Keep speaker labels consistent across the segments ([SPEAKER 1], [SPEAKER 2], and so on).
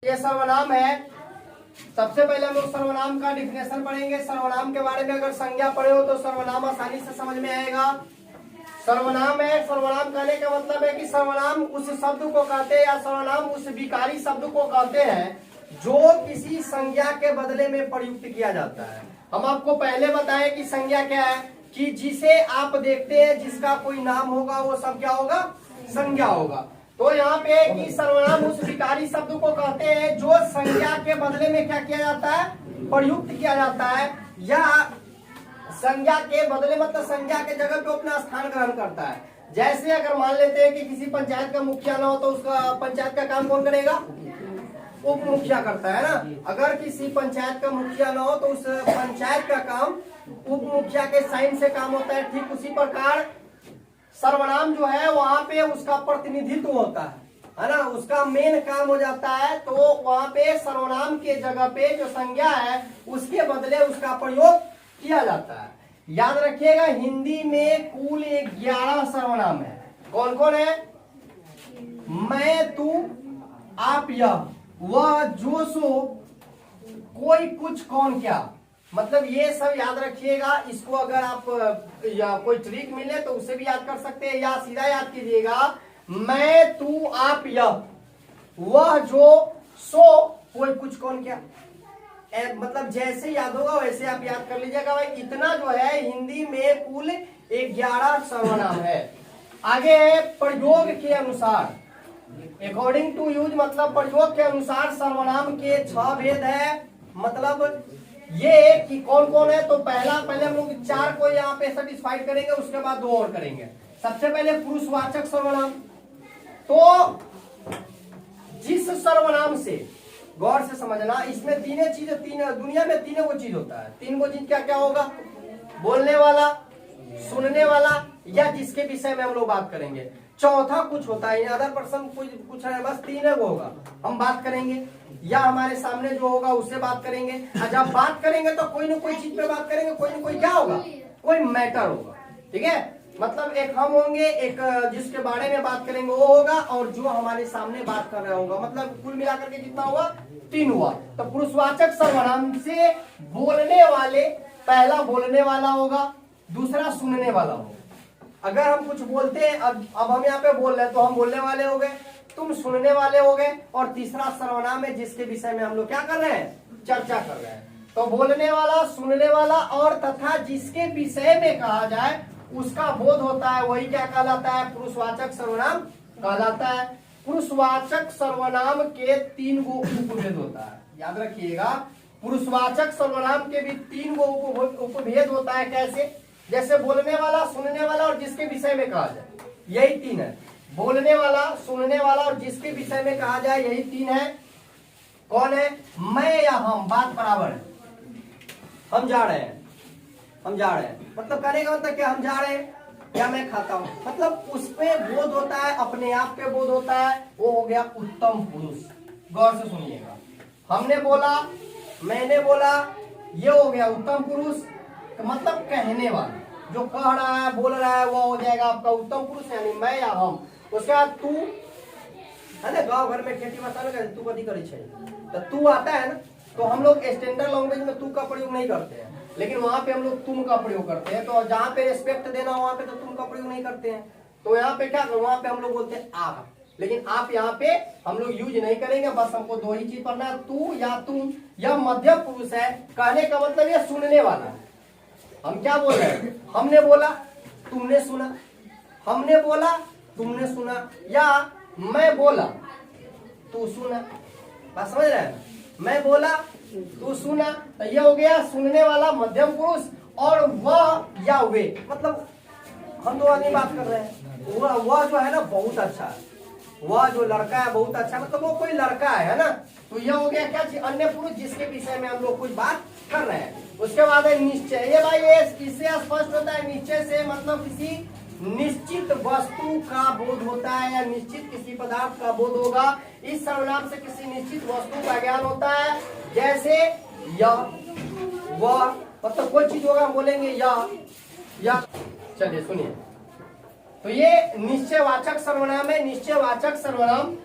[SPEAKER 1] ये सर्वनाम है। सबसे पहले हम लोग सर्वनाम का डिफिनेशन पढ़ेंगे। सर्वनाम के बारे में अगर संज्ञा पढ़े हो तो सर्वनाम आसानी से समझ में आएगा। सर्वनाम है, सर्वनाम कहने का मतलब है कि सर्वनाम उस शब्द को कहते हैं या सर्वनाम उस विकारी शब्द को कहते हैं जो किसी संज्ञा के बदले में प्रयुक्त किया जाता है। हम आपको पहले बताएं कि संज्ञा क्या है, कि जिसे आप देखते हैं जिसका कोई नाम होगा वो सब क्या होगा, संज्ञा होगा। तो यहाँ पे कि सर्वनाम उस विकारी शब्द को कहते हैं जो संज्ञा के बदले में क्या किया जाता है, प्रयुक्त किया जाता है, या संज्ञा के बदले मतलब संज्ञा के जगह पे अपना स्थान ग्रहण करता है। जैसे अगर मान लेते हैं कि किसी पंचायत का मुखिया ना हो तो उसका पंचायत का काम कौन करेगा, उप मुखिया करता है ना। अगर किसी पंचायत का मुखिया ना हो तो उस पंचायत का काम उप मुखिया के साइन से काम होता है। ठीक उसी प्रकार सर्वनाम जो है वहां पे उसका प्रतिनिधित्व होता है ना, उसका मेन काम हो जाता है। तो वहां पे सर्वनाम के जगह पे जो संज्ञा है उसके बदले उसका प्रयोग किया जाता है। याद रखिएगा हिंदी में कुल 11 सर्वनाम है। कौन कौन है, मैं, तू, आप, यह, वह, जो, सो, कोई, कुछ, कौन, क्या, मतलब ये सब याद रखिएगा। इसको अगर आप या कोई ट्रिक मिले तो उसे भी याद कर सकते हैं, या सीधा याद कीजिएगा मैं, तू, आप, यह, वह, जो, सो, कोई, कुछ, कौन, क्या। मतलब जैसे याद होगा वैसे आप याद कर लीजिएगा। भाई इतना जो है हिंदी में कुल 11 सर्वनाम है। आगे है प्रयोग के अनुसार, अकॉर्डिंग टू यूज, मतलब प्रयोग के अनुसार सर्वनाम के 6 भेद है। मतलब ये कि कौन कौन है, तो पहले हम लोग 4 को यहाँ पे सेटिस्फाइड करेंगे, उसके बाद 2 और करेंगे। सबसे पहले पुरुषवाचक सर्वनाम। तो जिस सर्वनाम से, गौर से समझना, इसमें दुनिया में तीनों को चीज होता है। 3 को चीज क्या क्या होगा, बोलने वाला, सुनने वाला, या जिसके विषय में हम लोग बात करेंगे। चौथा कुछ होता है, अदर पर्सन कुछ है, बस 3 होगा। हम बात करेंगे या हमारे सामने जो होगा उससे बात करेंगे। जब बात करेंगे तो कोई ना कोई चीज पे बात करेंगे, कोई ना कोई क्या होगा, कोई मैटर होगा। ठीक है, मतलब एक हम होंगे, एक जिसके बारे में बात करेंगे वो होगा, और जो हमारे सामने बात कर रहा होगा। मतलब कुल मिलाकर के कितना हुआ, 3 हुआ। तो पुरुषवाचक सर्वनाम से बोलने वाले, पहला बोलने वाला होगा, दूसरा सुनने वाला होगा। अगर हम कुछ बोलते हैं, अब हम यहाँ पे बोल रहे हैं तो हम बोलने वाले हो गए, तुम सुनने वाले हो गए, और तीसरा सर्वनाम है जिसके विषय में हम लोग क्या कर रहे हैं, चर्चा कर रहे हैं। तो बोलने वाला, सुनने वाला और तथा जिसके विषय में कहा जाए उसका बोध होता है, वही क्या कहलाता है, पुरुषवाचक सर्वनाम कहलाता है। पुरुषवाचक सर्वनाम के 3 गो उपभेद होता है, याद रखिएगा। पुरुषवाचक सर्वनाम के भी 3 गो उपभेद होता है। कैसे, जैसे बोलने वाला, सुनने वाला और जिसके विषय में कहा जाए, यही 3 है। बोलने वाला, सुनने वाला और जिसके विषय में कहा जाए, यही 3 है। कौन है, मैं या हम, बात बराबर है। हम जा रहे हैं, हम जा रहे हैं, मतलब कहने का मतलब क्या, हम जा रहे हैं या मैं खाता हूं, मतलब उस पे बोध होता है, अपने आप पे बोध होता है, वो हो गया उत्तम पुरुष। गौर से सुनिएगा, हमने बोला, मैंने बोला, ये हो गया उत्तम पुरुष। तो मतलब कहने वाला, जो कह रहा है, बोल रहा है, वो हो जाएगा आपका उत्तम पुरुष, यानी मैं या हम। उसके बाद तू है ना, गाँव घर में खेती बता में तू कभी करी चाहिए, तो तू आता है ना, तो हम लोग स्टैंडर्ड लैंग्वेज में तू का प्रयोग नहीं करते हैं, लेकिन वहां पे हम लोग तुम का प्रयोग करते हैं। तो जहाँ पे रिस्पेक्ट देना वहां पे तो तुम का प्रयोग नहीं करते हैं। तो यहाँ पे क्या, वहां पे हम लोग बोलते हैं आप, लेकिन आप यहाँ पे हम लोग यूज नहीं करेंगे। बस हमको 2 ही चीज पढ़ना है, तू या तुम। यह मध्यम पुरुष है, कहने का मतलब ये सुनने वाला है। हम क्या बोल रहे हैं, हमने बोला, तुमने सुना, हमने बोला, तुमने सुना, या मैं बोला, तू सुना। बात समझ रहे हैं, मैं बोला, तू सुना, तो यह हो गया सुनने वाला मध्यम पुरुष। और वह या वे, मतलब हम 2 आदमी बात कर रहे हैं, वह जो है ना बहुत अच्छा है, वह जो लड़का है बहुत अच्छा, मतलब वो कोई लड़का है ना। तो यह हो गया क्या चीज, अन्य पुरुष जिसके विषय में हम लोग कुछ बात कर रहे हैं। उसके बाद है निश्चय। ये भाई ये इससे स्पष्ट होता है, निश्चय से मतलब किसी निश्चित वस्तु का बोध होता है, या निश्चित किसी पदार्थ का बोध होगा। इस सर्वनाम से किसी निश्चित वस्तु का ज्ञान होता है। जैसे यह, वह, मतलब कोई चीज होगा हम बोलेंगे या। चलिए सुनिए, तो ये निश्चयवाचक सर्वनाम है। निश्चयवाचक सर्वनाम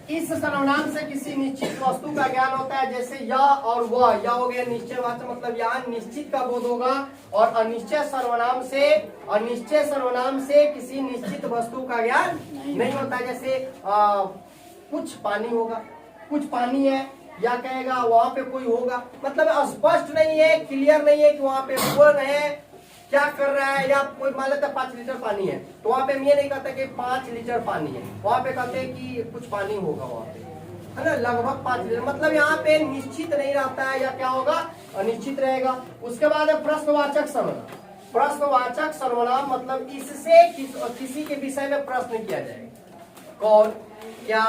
[SPEAKER 1] इस सर्वनाम से किसी निश्चित वस्तु का ज्ञान होता है, जैसे या और वह। या हो गया निश्चयवाचक, मतलब यहाँ निश्चित का बोध होगा। और अनिश्चय सर्वनाम से किसी निश्चित वस्तु का ज्ञान नहीं होता है। जैसे कुछ पानी होगा, कुछ पानी है, या कहेगा वहां पे कोई होगा, मतलब स्पष्ट नहीं है, क्लियर नहीं है कि वहां पे कौन है, क्या कर रहा है। या कोई मान लेता 5 लीटर पानी है, तो वहां पे ये नहीं कहता कि 5 लीटर पानी है, वहां पे कहते हैं कि कुछ पानी होगा वहां पे, है ना, लगभग 5 लीटर। मतलब यहाँ पे निश्चित नहीं रहता है, या क्या होगा, अनिश्चित रहेगा। उसके बाद है प्रश्नवाचक सर्वनाम। प्रश्नवाचक सर्वनाम मतलब इससे किसी के विषय में प्रश्न किया जाएगा। कौन, क्या,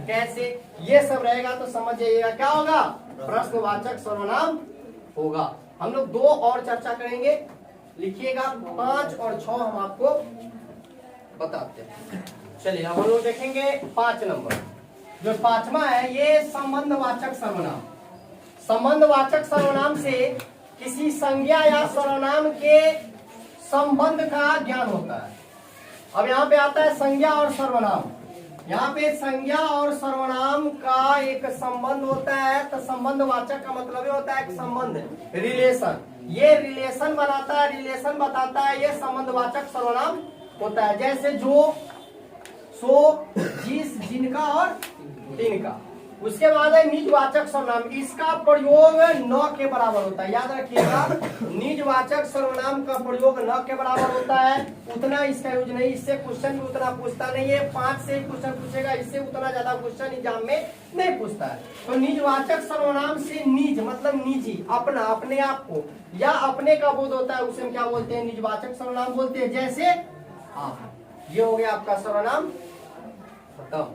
[SPEAKER 1] कैसे, ये सब रहेगा तो समझ जाइएगा क्या होगा, प्रश्नवाचक सर्वनाम होगा। हम लोग 2 और चर्चा करेंगे, लिखिएगा 5 और 6 हम आपको बताते हैं। चलिए अब हम लोग देखेंगे 5 नंबर। जो 5वां है ये संबंधवाचक सर्वनाम। संबंधवाचक सर्वनाम से किसी संज्ञा या सर्वनाम के संबंध का ज्ञान होता है। अब यहाँ पे आता है संज्ञा और सर्वनाम। यहाँ पे संज्ञा और सर्वनाम का एक संबंध होता है, तो संबंधवाचक का मतलब ये होता है एक संबंध, रिलेशन। ये रिलेशन बनाता है, रिलेशन बताता है, ये संबंधवाचक सर्वनाम होता है। जैसे जो, सो, जिस, जिनका और तिनका। उसके बाद है निजवाचक सर्वनाम। इसका प्रयोग न के बराबर होता है, याद रखिएगा। निजवाचक सर्वनाम का प्रयोग न के बराबर होता है, उतना इसका यूज नहीं। इससे क्वेश्चन भी उतना पूछता नहीं है, 5 से क्वेश्चन पूछेगा, इससे उतना ज्यादा क्वेश्चन एग्जाम में नहीं पूछता है। तो निजवाचक सर्वनाम से निज मतलब निजी, अपना, अपने आप को या अपने का बोध होता है, उसे हम क्या बोलते हैं, निजवाचक सर्वनाम बोलते हैं। जैसे आप, ये हो गया आपका सर्वनाम खत्म।